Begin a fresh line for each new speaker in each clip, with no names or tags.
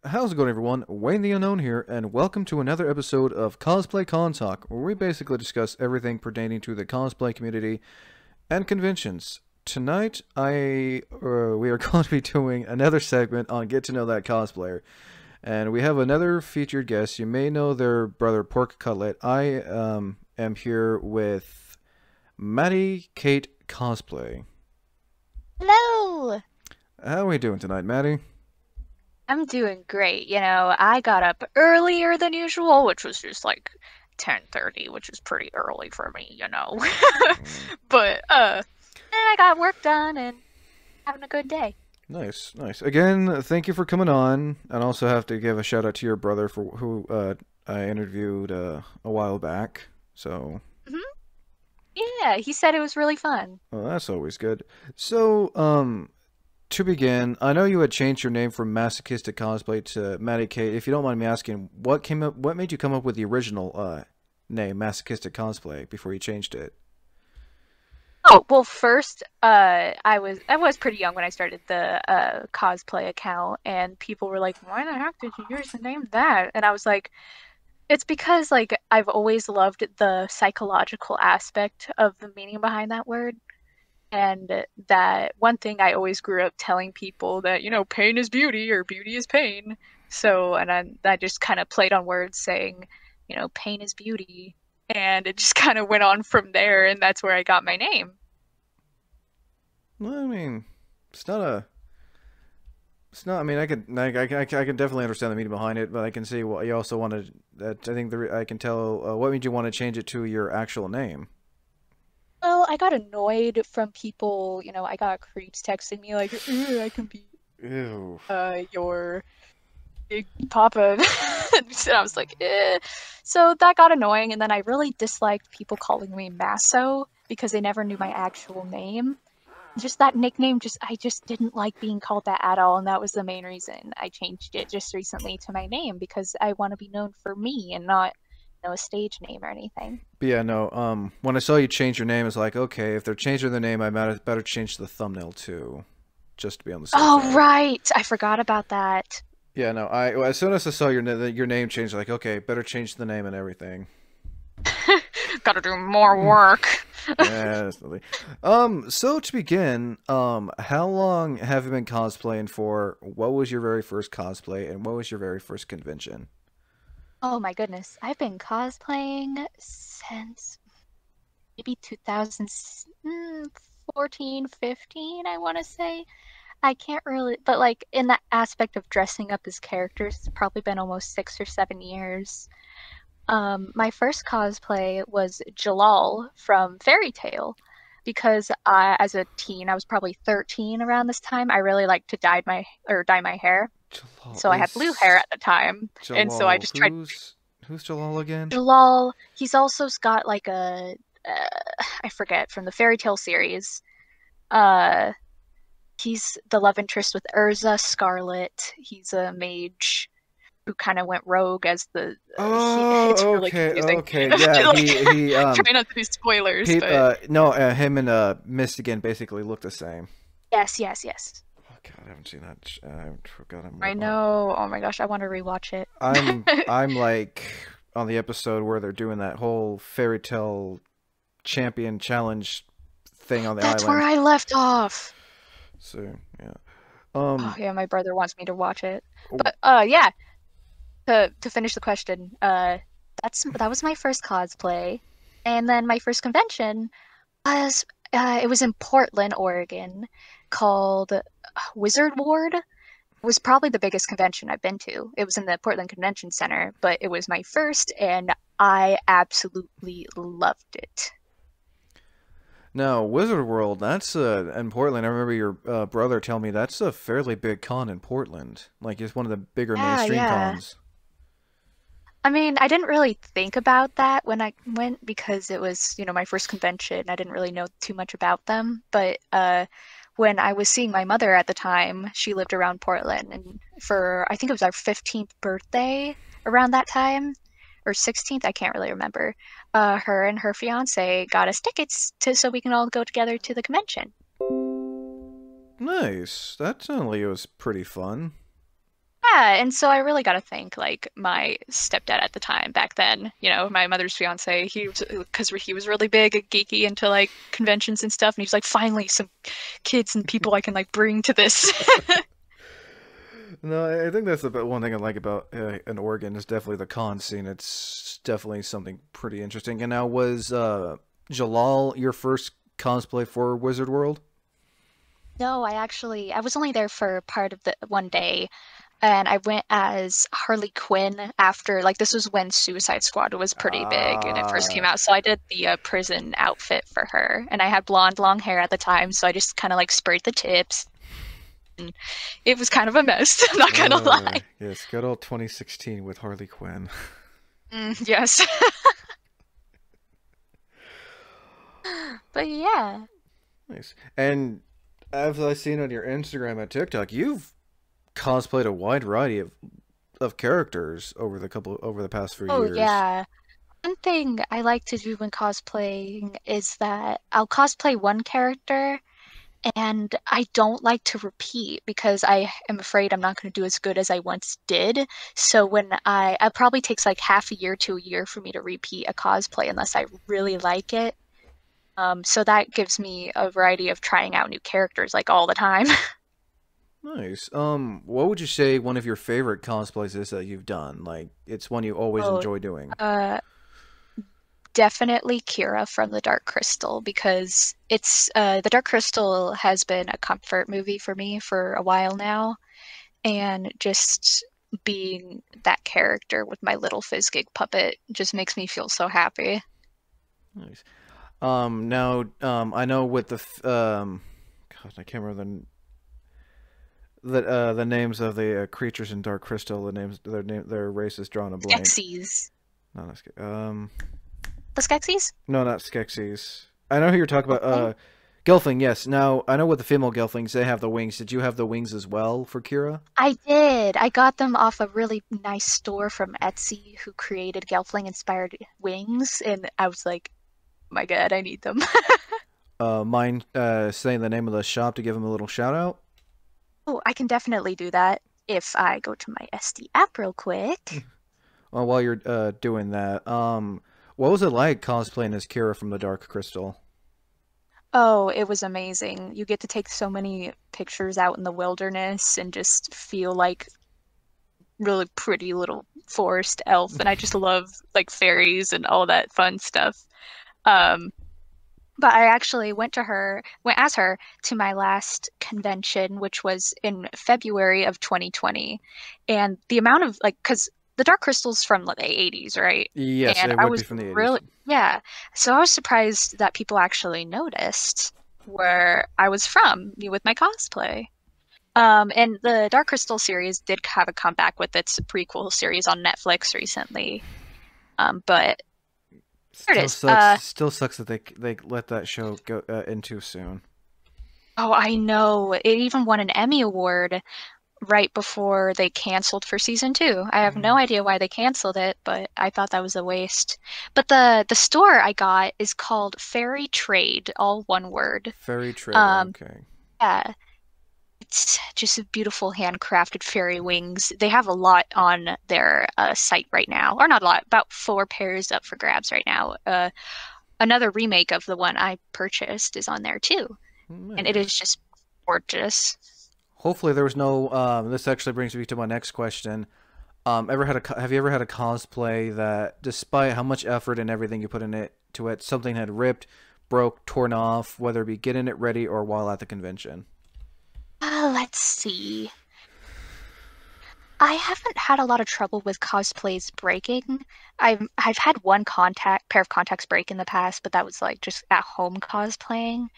How's it going, everyone? Wayne the Unknown here, and welcome to another episode of Cosplay Con Talk, where we basically discuss everything pertaining to the cosplay community and conventions. Tonight, we are going to be doing another segment on Get to Know That Cosplayer, and we have another featured guest. You may know their brother, Pork Cutlett. I am here with Maddy Kate Cosplay.
Hello!
How are we doing tonight, Maddy?
I'm doing great. I got up earlier than usual, which was just like 10:30, which is pretty early for me. But and I got work done and having a good day.
Nice, nice. Again, thank you for coming on, and also have to give a shout out to your brother for who I interviewed a while back. So,
hmm Yeah, he said it was really fun.
well, that's always good. So, to begin, I know you had changed your name from Masochistic Cosplay to Maddy Kate. If you don't mind me asking, what made you come up with the original name, Masochistic Cosplay, before you changed it?
Oh, well, first, I was pretty young when I started the cosplay account, and people were like, "Why the heck did you use the name that?" And I was like, it's because like I've always loved the psychological aspect of the meaning behind that word. And that one thing I always grew up telling people that, pain is beauty or beauty is pain. So, and I just kind of played on words saying, pain is beauty. And it just kind of went on from there. And that's where I got my name.
Well, I mean, it's not a. It's not. I mean, I can definitely understand the meaning behind it, but I can see what you also wanted. That I think I can tell. What made you want to change it to your actual name?
Well, I got annoyed from people, I got creeps texting me like, "Ugh, I can be
Ew.
your big papa." And I was like, eh. So that got annoying, and then I really disliked people calling me Masso because they never knew my actual name. Just that nickname, I just didn't like being called that at all, and that was the main reason I changed it just recently to my name because I want to be known for me and not, a stage name or anything.
But yeah, no. When I saw you change your name, it's like, okay, if they're changing their name, I might better change the thumbnail too, just to be on the safe
Oh,
side.
right! I forgot about that.
Yeah, no. As soon as I saw your name change, like, okay, better change the name and everything.
Gotta do more work.
Yeah, definitely. So to begin, how long have you been cosplaying for? What was your very first cosplay, and what was your very first convention?
Oh my goodness. I've been cosplaying since maybe 2014, 15, I want to say. I can't really, but like in that aspect of dressing up as characters, it's probably been almost 6 or 7 years. My first cosplay was Jalal from Fairy Tale because as a teen, I was probably 13 around this time. I really liked to dye my hair.
Jalal
So I had blue hair
is
at the time, and so I
Jalal.
just tried.
Who's Jalal again?
Jalal, he's also got like uh, I forget from the Fairy Tale series. Uh, he's the love interest with Urza Scarlet. He's a mage who kind of went rogue as it's
Oh,
really
okay,
confusing.
okay, yeah.
Like, try not to do spoilers,
He
but
no, him and Mistigan basically look the same.
yes, yes, yes.
Oh God, I haven't seen that. I forgot.
I know. Oh my gosh, I want to rewatch it.
I'm like on the episode where they're doing that whole fairy tale champion challenge thing on the
That's where
island.
I left off.
So yeah.
Oh
Um.
yeah, my brother wants me to watch it.
Oh,
But yeah, to finish the question, that was my first cosplay, and then my first convention was it was in Portland, Oregon, called Wizard Ward. It was probably the biggest convention I've been to. It was in the Portland Convention Center, but it was my first, and I absolutely loved it.
now Wizard World. That's in Portland. I remember your brother telling me that's a fairly big con in Portland. Like it's one of the bigger
Yeah,
mainstream
yeah.
cons.
I mean, I didn't really think about that when I went because it was, my first convention. I didn't really know too much about them. But when I was seeing my mother at the time, she lived around Portland, and I think it was our 15th birthday around that time, or 16th, I can't really remember. Her and her fiance got us tickets so we can all go together to the convention.
Nice. That certainly was pretty fun.
Yeah, and so I really got to thank like my stepdad at the time back then, my mother's fiance. He was because he was really big and geeky into like conventions and stuff, and he's like, finally some kids and people I can like bring to this.
No, I think that's the one thing I like about an Oregon is definitely the con scene. It's definitely something pretty interesting. And now, was Jalal your first cosplay for Wizard World?
No, I was only there for part of the one day, and I went as Harley Quinn after like this was when Suicide Squad was pretty big and it first came
Ah,
out. So I did the prison outfit for her, and I had blonde long hair at the time, so I just kind of like sprayed the tips, and it was kind of a mess. I'm not gonna lie.
yes, good old 2016 with Harley Quinn.
Yes, but yeah.
Nice. And as I've seen on your Instagram and TikTok, you've cosplayed a wide variety of characters over the past few
Oh
years.
yeah. One thing I like to do when cosplaying is that I'll cosplay one character and I don't like to repeat because I am afraid I'm not going to do as good as I once did. So when it probably takes like half a year to a year for me to repeat a cosplay unless I really like it. So that gives me a variety of trying out new characters like all the time.
Nice. What would you say one of your favorite cosplays is that you've done? Like, it's one you always
Oh,
enjoy doing.
uh, definitely Kira from the Dark Crystal because it's the Dark Crystal has been a comfort movie for me for a while now, and just being that character with my little Fizzgig puppet just makes me feel so happy.
Nice. Now, I know with God, I can't remember the names of the creatures in Dark Crystal. Their race is drawn a blank.
Skeksis.
No, not
The Skeksis?
no, not Skeksis. I know who you're talking about.
Gelfling?
Gelfling. Yes. Now I know with the female Gelflings, they have the wings. Did you have the wings as well for Kira?
I did. I got them off a really nice store from Etsy who created Gelfling inspired wings, and I was like, my God, I need them.
Mind saying the name of the shop to give them a little shout out?
Oh, I can definitely do that if I go to my SD app real quick.
Well, while you're doing that, what was it like cosplaying as Kira from the Dark Crystal?
Oh, it was amazing. You get to take so many pictures out in the wilderness and just feel like really pretty little forest elf. And I just love like fairies and all that fun stuff. Um, but I actually went as her to my last convention, which was in February of 2020. And the amount of like, because the Dark Crystal's from like, the 80s, right?
Yes,
And
it
I
would be
was
from the 80s.
really, yeah. So I was surprised that people actually noticed where I was from with my cosplay. And the Dark Crystal series did have a comeback with its prequel series on Netflix recently. But here it
Still
is.
sucks. Still sucks that they let that show go in too soon.
Oh, I know. It even won an Emmy Award right before they canceled for season two. I have no idea why they canceled it, but I thought that was a waste. But the store I got is called Fairy Trade, all one word.
Fairy Trade.
Um,
Okay.
yeah, it's just a beautiful handcrafted fairy wings. They have a lot on their site right now, or not a lot, about four pairs up for grabs right now. Another remake of the one I purchased is on there too, and it is
Nice.
just gorgeous.
Hopefully there was no. This actually brings me to my next question. Have you ever had a cosplay that, despite how much effort and everything you put to it, something had ripped, broke, torn off, whether it be getting it ready or while at the convention?
Let's see. I haven't had a lot of trouble with cosplays breaking. I've had one contact pair of contacts break in the past, but that was like just at home cosplaying.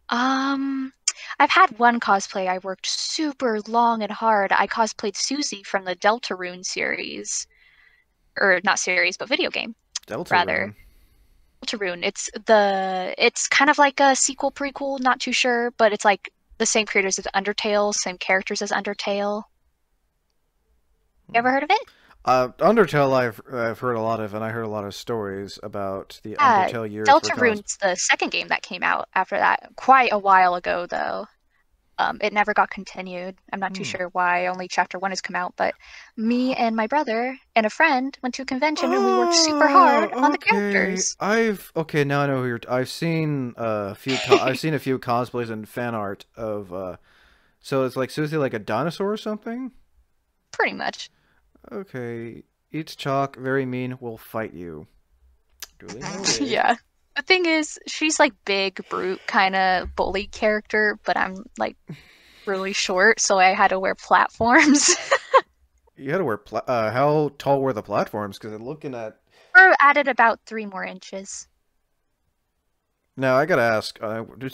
Um, I've had one cosplay I worked super long and hard. I cosplayed Susie from the Deltarune series, or not series, but video game rather.
Deltarune.
Deltarune. It's kind of like a sequel prequel, not too sure, but it's like the same creators as Undertale, same characters as Undertale. You ever heard of it?
Undertale, I've heard a lot of, and I heard a lot of stories about the
Yeah,
Undertale years for cos.
Deltarune's the second game that came out after that, quite a while ago though. It never got continued. I'm not too
Hmm.
sure why only chapter one has come out, but me and my brother and a friend went to a convention and we worked super hard on the
Okay.
characters.
Okay, now I know who you're I've seen I've seen a few cosplays and fan art of so it's like seriously like a dinosaur or something?
Pretty much.
Okay. Eats chalk, very mean, will fight you. Duly noted.
Yeah. The thing is, she's like big, brute kind of bully character, but I'm like really short, so I had to wear platforms.
You had to wear how tall were the platforms? Because I'm looking at
Or added about 3 more inches.
now I gotta ask,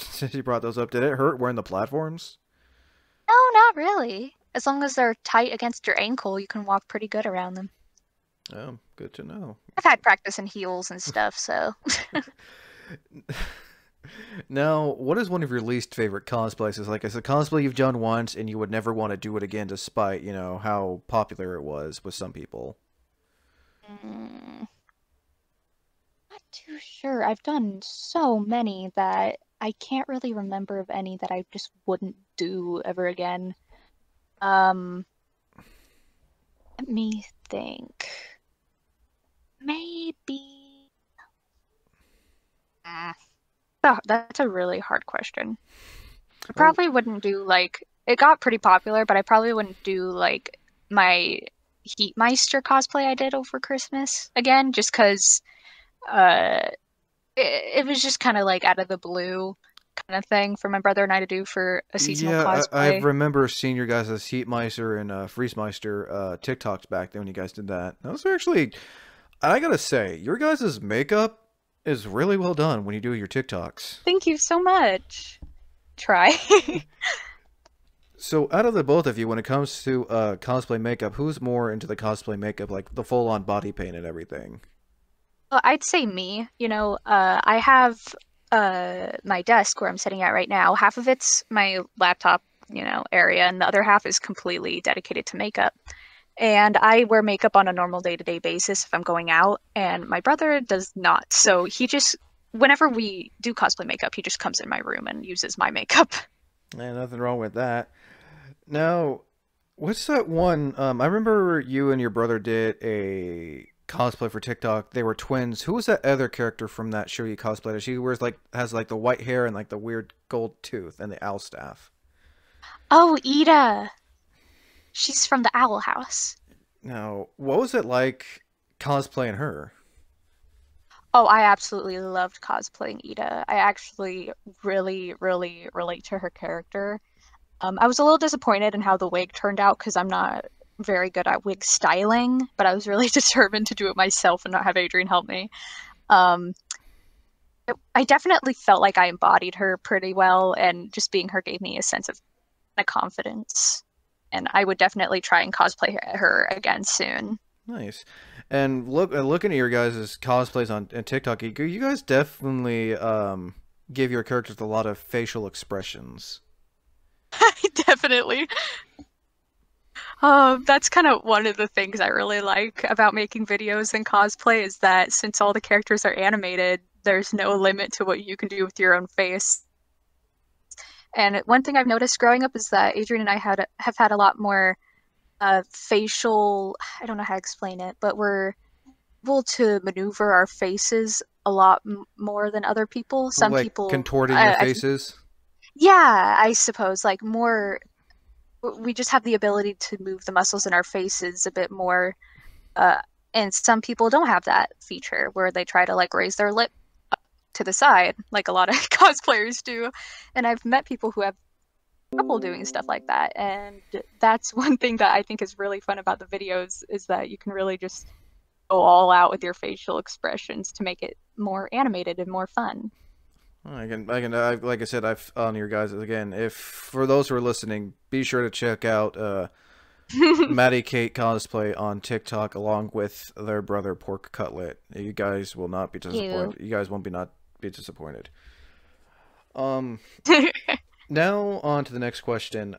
since you brought those up, did it hurt wearing the platforms?
No, not really. As long as they're tight against your ankle, you can walk pretty good around them.
Oh, good to know.
I've had practice in heels and stuff, so
Now, what is one of your least favorite cosplays? Is like it's a cosplay you've done once and you would never want to do it again, despite how popular it was with some people.
mm, not too sure. I've done so many that I can't really remember of any that I just wouldn't do ever again. Um, Let me think. Maybe. Mm. Oh, that's a really hard question. I
Oh,
probably wouldn't do like it got pretty popular, but I probably wouldn't do like my Heatmeister cosplay I did over Christmas again, just because uh it was just kind of like out of the blue kind of thing for my brother and I to do for a seasonal
yeah, I
cosplay.
remember seeing your guys' as Heatmeister and Freezemeister TikToks back then when you guys did that. Those are actually, I gotta say, your guys' makeup is really well done when you do your TikToks.
Thank you so much. Try.
So, out of the both of you, when it comes to cosplay makeup, who's more into the cosplay makeup, like the full-on body paint and everything?
Well, I'd say me. I have my desk where I'm sitting at right now. Half of it's my laptop, area, and the other half is completely dedicated to makeup. And I wear makeup on a normal day-to-day basis if I'm going out, and my brother does not. So whenever we do cosplay makeup, he just comes in my room and uses my makeup.
Nothing wrong with that. Now, what's that one? I remember you and your brother did a cosplay for TikTok. They were twins. Who was that other character from that show you cosplayed? She has like the white hair and like the weird gold tooth and the owl staff.
Oh, Ida. She's from the Owl House.
Now, what was it like cosplaying her?
Oh, I absolutely loved cosplaying Ida. I actually really, really relate to her character. I was a little disappointed in how the wig turned out because I'm not very good at wig styling, but I was really determined to do it myself and not have Adrian help me. Um, I definitely felt like I embodied her pretty well, and just being her gave me a sense of confidence. And I would definitely try and cosplay her again soon.
Nice. And looking at your guys' cosplays on TikTok, you guys definitely give your characters a lot of facial expressions.
Definitely. That's kind of one of the things I really like about making videos and cosplay is that since all the characters are animated, there's no limit to what you can do with your own face. And one thing I've noticed growing up is that Adrian and I have had a lot more facial, I don't know how to explain it, but we're able to maneuver our faces a lot more than other people. Some
Like
people,
contorting your
I think,
faces.
yeah, I suppose, like more, we just have the ability to move the muscles in our faces a bit more. Uh, and some people don't have that feature where they try to like raise their lip to the side, like a lot of cosplayers do. And I've met people who have trouble doing stuff like that. And that's one thing that I think is really fun about the videos is that you can really just go all out with your facial expressions to make it more animated and more fun.
Like I said, I've on your guys again. If for those who are listening, be sure to check out Maddy Kate Cosplay on TikTok along with their brother Pork Cutlett. You guys will not be
You.
disappointed. You guys won't be not be disappointed. Um, Now on to the next question.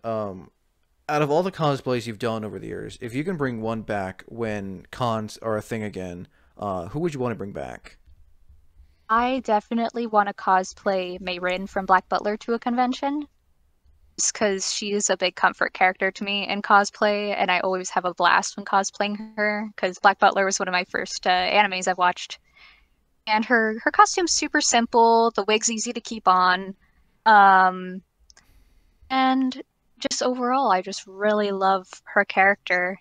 Out of all the cosplays you've done over the years, if you can bring one back when cons are a thing again, who would you want to bring back?
I definitely want to cosplay Mayrin from Black Butler to a convention. just because she is a big comfort character to me in cosplay, and I always have a blast when cosplaying her. Because Black Butler was one of my first animes I've watched, and her costume's super simple. The wig's easy to keep on, um, and just overall, I just really love her character.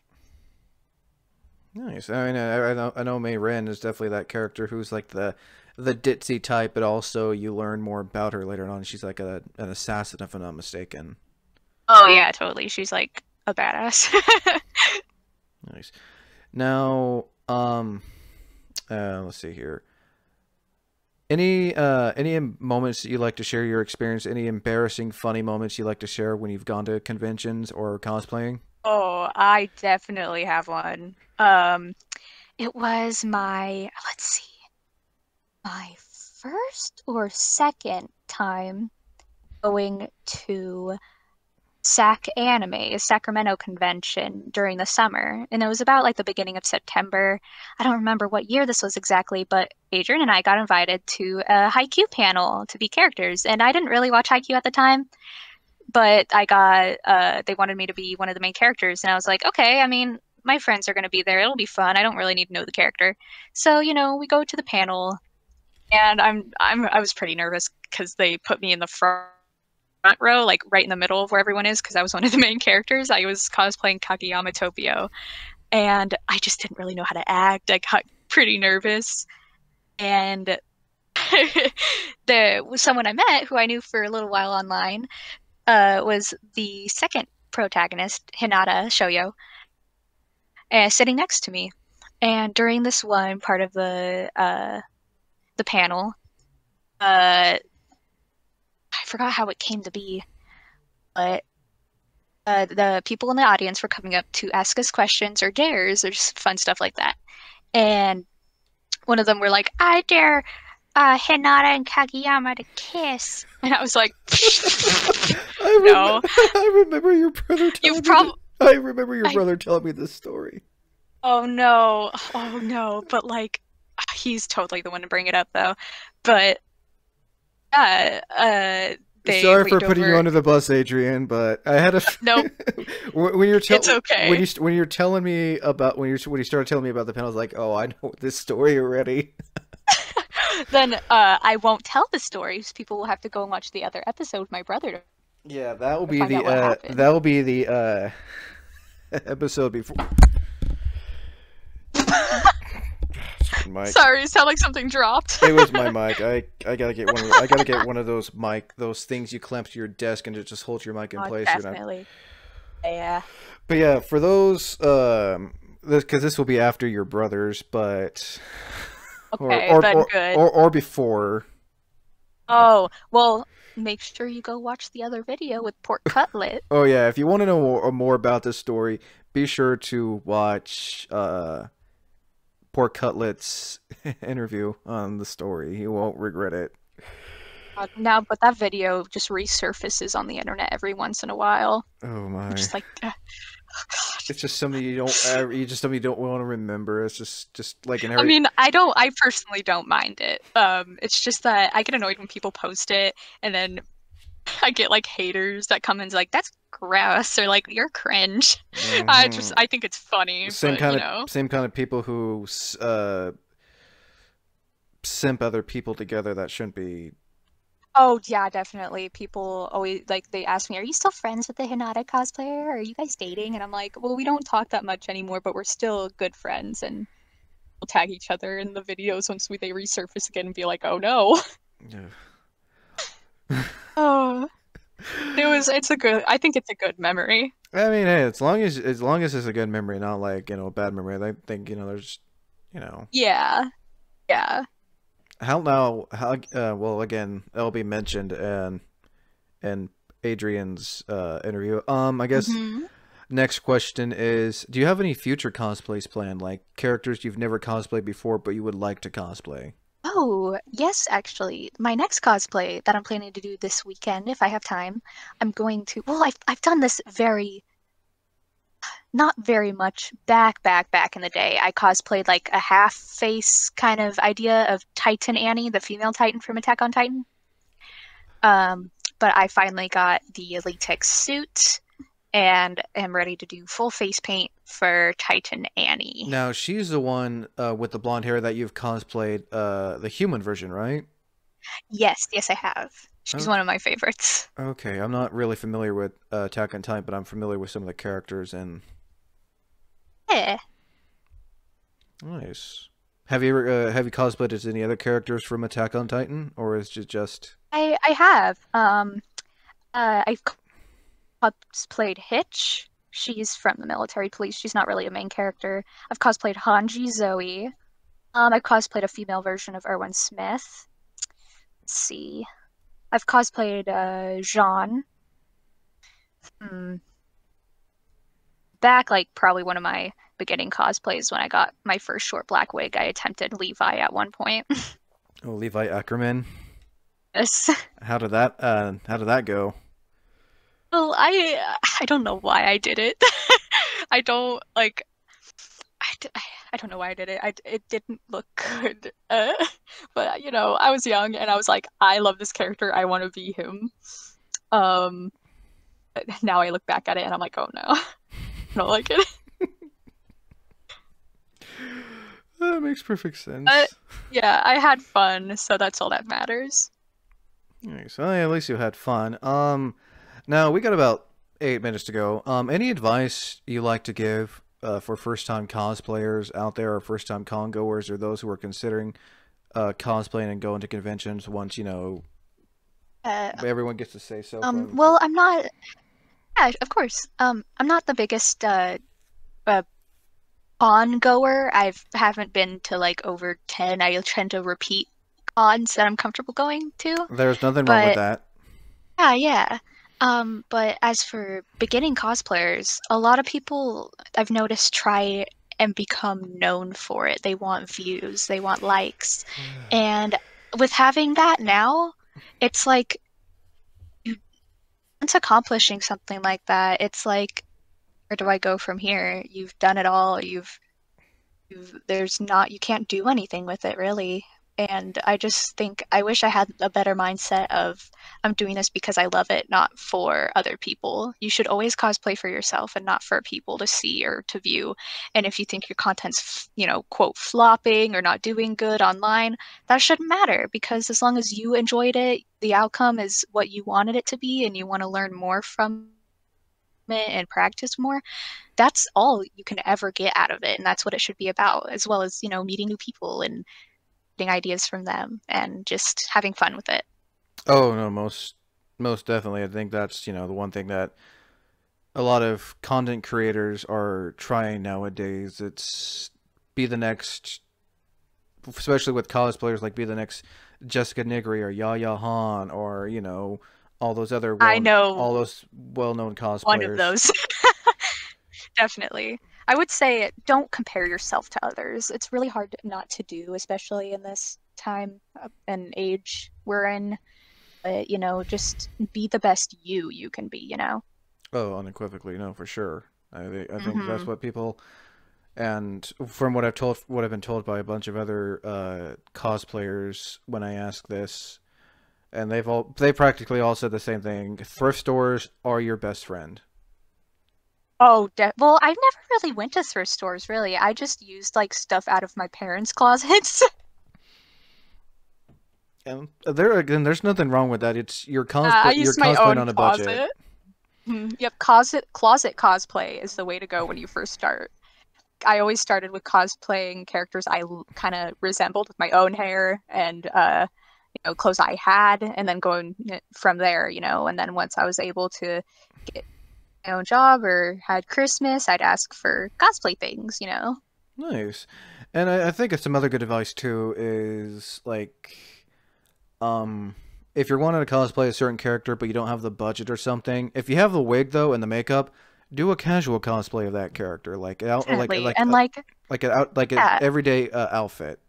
Nice. I mean, I know May Ren is definitely that character who's like the ditzy type, but also you learn more about her later on. She's like an assassin, if I'm not mistaken.
Oh yeah, totally. She's like a badass.
Nice. Now, let's see here. Any moments that you like to share your experience? Any embarrassing, funny moments you like to share when you've gone to conventions or cosplaying?
Oh, I definitely have one. It was let's see, my first or second time going to Sacramento convention during the summer. And it was about like the beginning of September. I don't remember what year this was exactly, but Adrian and I got invited to a Haikyuu panel to be characters. And I didn't really watch Haikyuu at the time, but they wanted me to be one of the main characters. And I was like, okay, I mean, my friends are going to be there. It'll be fun. I don't really need to know the character. So, we go to the panel and I was pretty nervous because they put me in the front row, like right in the middle of where everyone is, because I was one of the main characters. I was cosplaying Kageyama Topio, and I just didn't really know how to act. I got pretty nervous, and there was someone I met who I knew for a little while online, was the second protagonist, Hinata Shoyo, sitting next to me. And during this one part of the panel, I forgot how it came to be, but the people in the audience were coming up to ask us questions or dares or just fun stuff like that. And one of them were like, I dare Hinata and Kageyama to kiss. And I was like, no.
I remember your brother telling
You've probably.
I remember your brother telling me this story.
Oh no. Oh no. But like, he's totally the one to bring it up though. But
Sorry for putting you under the bus, Adrian, but I had a
nope. It's okay.
When you're telling me about when you started telling me about the panel, I was like, oh, I know this story already.
Then I won't tell the stories. People will have to go and watch the other episode with my brother.
Yeah, that will be the episode before.
Sorry, it sounded like something dropped.
It was my mic. I gotta get one. I gotta get one of those things you clamp to your desk and it just holds your mic in place.
Definitely. Yeah.
But yeah, for those, because this will be after your brothers, but
okay, good.
Or before.
Oh well, make sure you go watch the other video with Pork Cutlett.
Oh yeah, if you want to know more about this story, be sure to watch Pork Cutlett's interview on the story. You won't regret it.
Now, but that video just resurfaces on the internet every once in a while.
Oh my!
I'm just like, oh,
it's just something you don't want to remember. It's just like an.
I mean, I personally don't mind it. It's just that I get annoyed when people post it, and then I get like haters that come and like, that's gross, or like, you're cringe.
Mm-hmm.
I think it's funny.
Same
kind
of people who simp other people together. That shouldn't be.
Oh yeah, definitely. People always like they ask me, "Are you still friends with the Hinata cosplayer? Are you guys dating?" And I'm like, "Well, we don't talk that much anymore, but we're still good friends, and we'll tag each other in the videos once they resurface again and be like, oh no."
Yeah.
Oh, I think it's a good memory.
I mean, hey, as long as it's a good memory, not like, a bad memory. I think, there's,
Yeah. Yeah.
Well, again, it'll be mentioned in Adrian's interview. I guess next question is, do you have any future cosplays planned, like characters you've never cosplayed before but you would like to cosplay?
Oh, yes, actually. My next cosplay that I'm planning to do this weekend, if I have time, I'm going to, well, I've done this not very much back in the day. I cosplayed like a half face kind of idea of Titan Annie, the female Titan from Attack on Titan. but I finally got the latex suit and am ready to do full face paint for Titan Annie.
Now she's the one with the blonde hair that you've cosplayed the human version, right?
Yes, yes, I have. She's one
Okay.
of my favorites.
Okay, I'm not really familiar with Attack on Titan, but I'm familiar with some of the characters and
Yeah,
nice. Have you cosplayed as any other characters from Attack on Titan, or is it just
I have. I've cosplayed Hitch. She's from the military police. She's not really a main character. I've cosplayed Hanji Zoe. I've cosplayed a female version of Erwin Smith. Let's see. I've cosplayed Jean. Hmm. Back like probably one of my beginning cosplays when I got my first short black wig, I attempted Levi at one point.
oh, Levi Ackerman?
Yes.
How did that go?
Well, I don't know why I did it. I don't like I don't know why I did it. It didn't look good. But I was young and I was like, I love this character. I want to be him. Um, but now I look back at it and I'm like, oh no, I don't like it.
That makes perfect
But
sense.
yeah, I had fun, so that's all that matters.
Nice. Well, yeah, at least you had fun. Now we got about 8 minutes to go. Any advice you like to give for first-time cosplayers out there, or first-time con goers, or those who are considering cosplaying and going to conventions once
Uh,
everyone gets to say so from.
well, I'm not. Yeah, of course. I'm not the biggest uh con goer. I haven't been to like over 10. I tend to repeat cons that I'm comfortable going to.
There's nothing wrong with
But
that.
yeah, yeah. But as for beginning cosplayers, a lot of people I've noticed try and become known for it. They want views, they want likes. And with having that now, it's like you once accomplishing something like that, it's like, where do I go from here? You've done it all. There's not, you can't do anything with it really. And I just think I wish I had a better mindset of I'm doing this because I love it, not for other people. You should always cosplay for yourself and not for people to see or to view. And if you think your content's, quote, flopping or not doing good online, that shouldn't matter because as long as you enjoyed it, the outcome is what you wanted it to be and you want to learn more from it and practice more, that's all you can ever get out of it. And that's what it should be about, as well as, meeting new people and getting ideas from them and just having fun with it.
Oh no, most definitely. I think that's the one thing that a lot of content creators are trying nowadays. It's be the next, especially with cosplayers, like be the next Jessica Nigri or Yaya Han or
I know
all those well-known
one of
cosplayers.
those. Definitely. I would say don't compare yourself to others. It's really hard not to do, especially in this time and age we're in. But, just be the best you can be.
Oh, unequivocally, no, for sure. I think that's
Hmm.
what people, and from what I've been told by a bunch of other cosplayers when I ask this, and they practically all said the same thing. Thrift stores are your best friend.
Oh, well, I never really went to thrift stores, really. I just used like stuff out of my parents' closets.
And there again, there's nothing wrong with that. It's
I
you're
used my
cosplaying
own
on a budget.
closet. Yep, closet cosplay is the way to go when you first start. I always started with cosplaying characters I kind of resembled with my own hair and clothes I had, and then going from there. And then once I was able to get my own job or had Christmas, I'd ask for cosplay things.
Nice. And I think some other good advice too is like, um, if you're wanting to cosplay a certain character but you don't have the budget or something, if you have the wig though and the makeup, do a casual cosplay of that character, like out
Definitely. And like,
like an
yeah,
everyday outfit.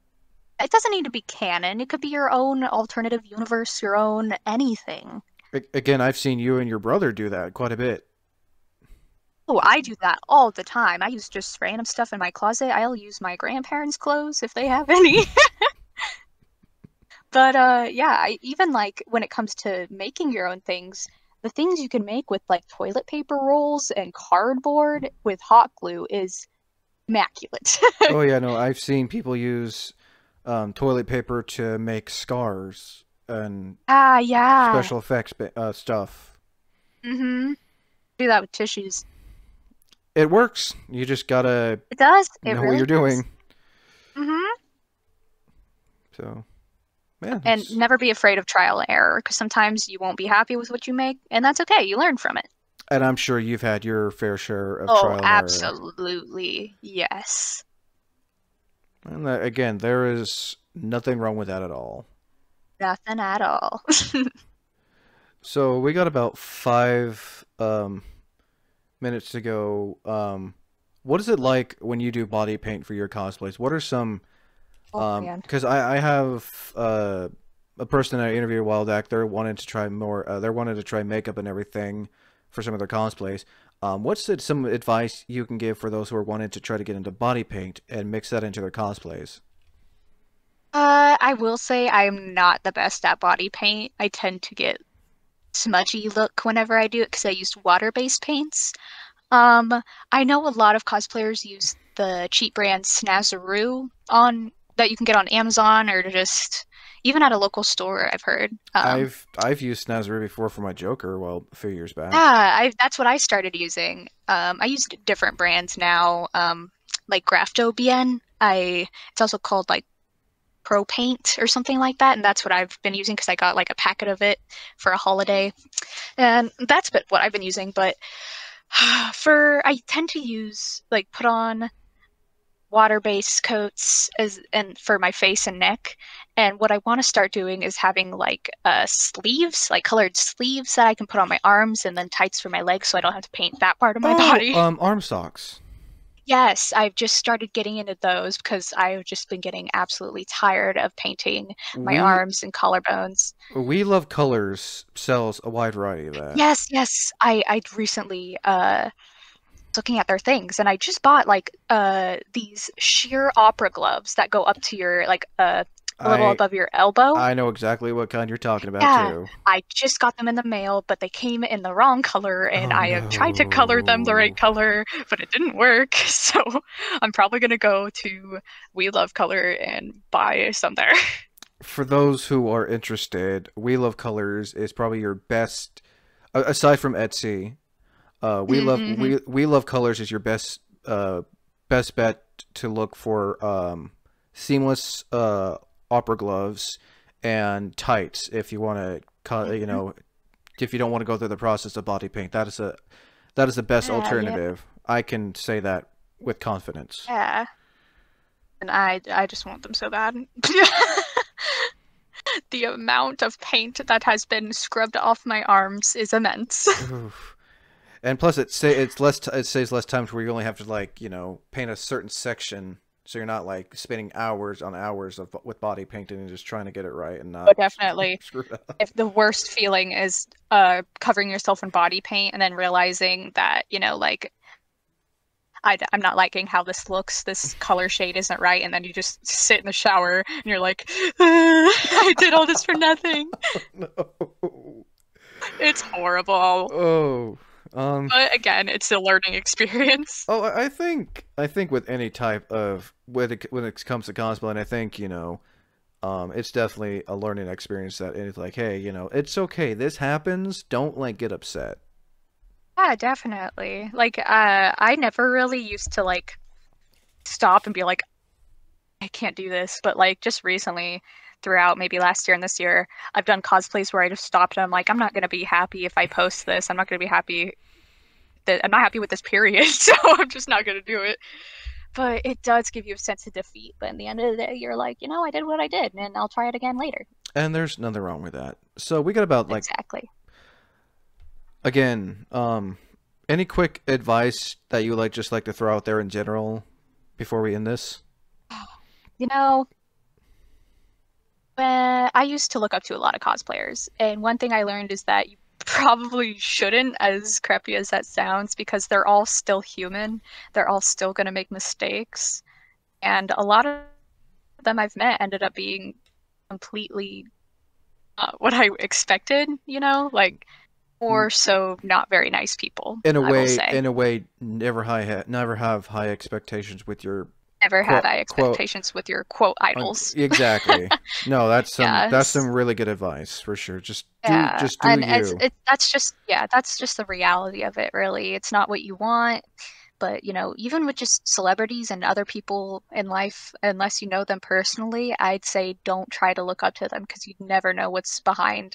it doesn't need to be canon. It could be your own alternative universe, your own anything.
Again, I've seen you and your brother do that quite a bit.
Oh, I do that all the time. I use just random stuff in my closet. I'll use my grandparents' clothes if they have any. But yeah, even like when it comes to making your own things, the things you can make with like toilet paper rolls and cardboard with hot glue is immaculate.
Oh yeah, no, I've seen people use toilet paper to make scars and
Ah, yeah.
special effects stuff.
Mm-hmm. Do that with tissues.
It works. You just gotta
It does. It
know what
really
you're
does.
doing.
Mm-hmm.
So, man,
And
it's
never be afraid of trial and error, because sometimes you won't be happy with what you make, and that's okay. You learn from it.
and I'm sure you've had your fair share of
Oh,
trial and error.
absolutely. Yes.
And again, there is nothing wrong with that at all.
Nothing at all.
So we got about 5 minutes to go. What is it like when you do body paint for your cosplays? What are some
Oh man.
because I have a person I interviewed a while back. They're wanting to try more. They're wanting to try makeup and everything for some of their cosplays. Some advice you can give for those who are wanting to try to get into body paint and mix that into their cosplays?
I will say I'm not the best at body paint. I tend to get smudgy look whenever I do it because I used water-based paints. Um, I know a lot of cosplayers use the cheap brand Snazaroo on that you can get on Amazon or just even at a local store, I've heard.
I've used Snazaroo before for my Joker, well, a few years back.
Yeah, that's what I started using. I use different brands now, like Grafto Bien. It's also called like Pro Paint or something like that, and that's what I've been using because I got like a packet of it for a holiday, and that's been what I've been using. But I tend to use like put on water-based coats as and for my face and neck. And what I want to start doing is having like sleeves, like colored sleeves that I can put on my arms and then tights for my legs so I don't have to paint that part of my
Oh,
body.
arm socks.
Yes, I've just started getting into those because I've just been getting absolutely tired of painting my
We
arms and collarbones.
We Love Colors sells a wide variety of that.
Yes, yes. I recently looking at their things and I just bought like these sheer opera gloves that go up to your like a little
I
above your elbow.
I know exactly what kind you're talking about
Yeah,
too.
I just got them in the mail, but they came in the wrong color and
Oh
I have tried to color them the right
no.
color, but it didn't work. So I'm probably gonna go to We Love Color and buy some there.
For those who are interested, We Love Colors is probably your best aside from Etsy.
Mm-hmm.
We Love Colors is your best bet to look for seamless opera gloves and tights if you want to if you don't want to go through the process of body paint. That is the best
Yeah,
alternative. I can say that with confidence.
yeah. And I just want them so bad. The amount of paint that has been scrubbed off my arms is immense.
Oof. And plus, it's less. It saves less time to where you only have to paint a certain section, so you're not like spending hours on hours with body painting and just trying to get it right and
Oh,
not
definitely.
screw it up.
If the worst feeling is covering yourself in body paint and then realizing that, like I'm not liking how this looks, this color shade isn't right, and then you just sit in the shower and you're like, I did all this for nothing.
No.
It's horrible.
Oh.
But again, it's a learning experience.
Oh, I think with any type of when it comes to cosplaying, I think it's definitely a learning experience that it's like, hey, it's okay. This happens. Don't get upset.
Yeah, definitely. Like, I never really used to like stop and be like, I can't do this. But like just recently, throughout maybe last year and this year, I've done cosplays where I just stopped and I'm like, I'm not gonna be happy if I post this. I'm not gonna be happy that I'm not happy with this period, so I'm just not gonna do it. But it does give you a sense of defeat. But in the end of the day, you're like, I did what I did, and I'll try it again later.
And there's nothing wrong with that. So we got about
Exactly.
again, any quick advice that you just like to throw out there in general before we end this?
You know, I used to look up to a lot of cosplayers, and one thing I learned is that you probably shouldn't, as crappy as that sounds, because they're all still human. They're all still going to make mistakes, and a lot of them I've met ended up being completely what I expected, like more so not very nice people, I will say.
In a way, never have high expectations with your
Never had high
quote.
expectations with your quote idols.
Exactly. No, that's
Yes.
some really good advice for sure.
Yeah,
Just do
and it's
you.
it that's just the reality of it, really. It's not what you want, but even with just celebrities and other people in life, unless you know them personally, I'd say don't try to look up to them because you never know what's behind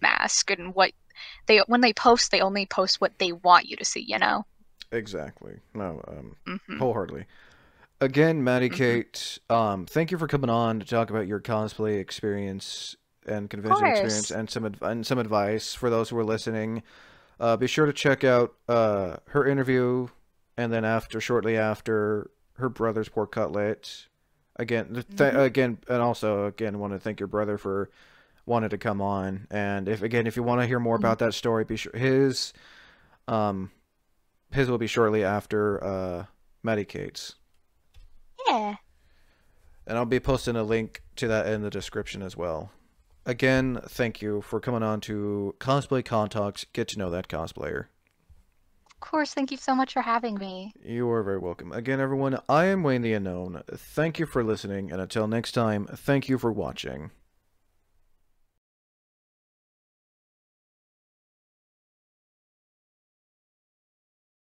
mask and what when they post, they only post what they want you to see.
Exactly. No,
Hmm.
wholeheartedly. Again, Maddie
Hmm.
Kate, thank you for coming on to talk about your cosplay experience and
Of
convention experience
course.
and some advice for those who are listening. Be sure to check out her interview, and then shortly after, her brother's Pork Cutlett.
Hmm.
Again, and also again, want to thank your brother for wanting to come on. And if you want to hear more about that story, be sure um his will be shortly after Maddie Kate's.
Yeah.
And I'll be posting a link to that in the description as well. Again, thank you for coming on to Cosplay Contalks. Get to know that cosplayer.
Of course, thank you so much for having me.
You are very welcome. Again, everyone, I am Wayne the Unknown. Thank you for listening, and until next time, thank you for watching.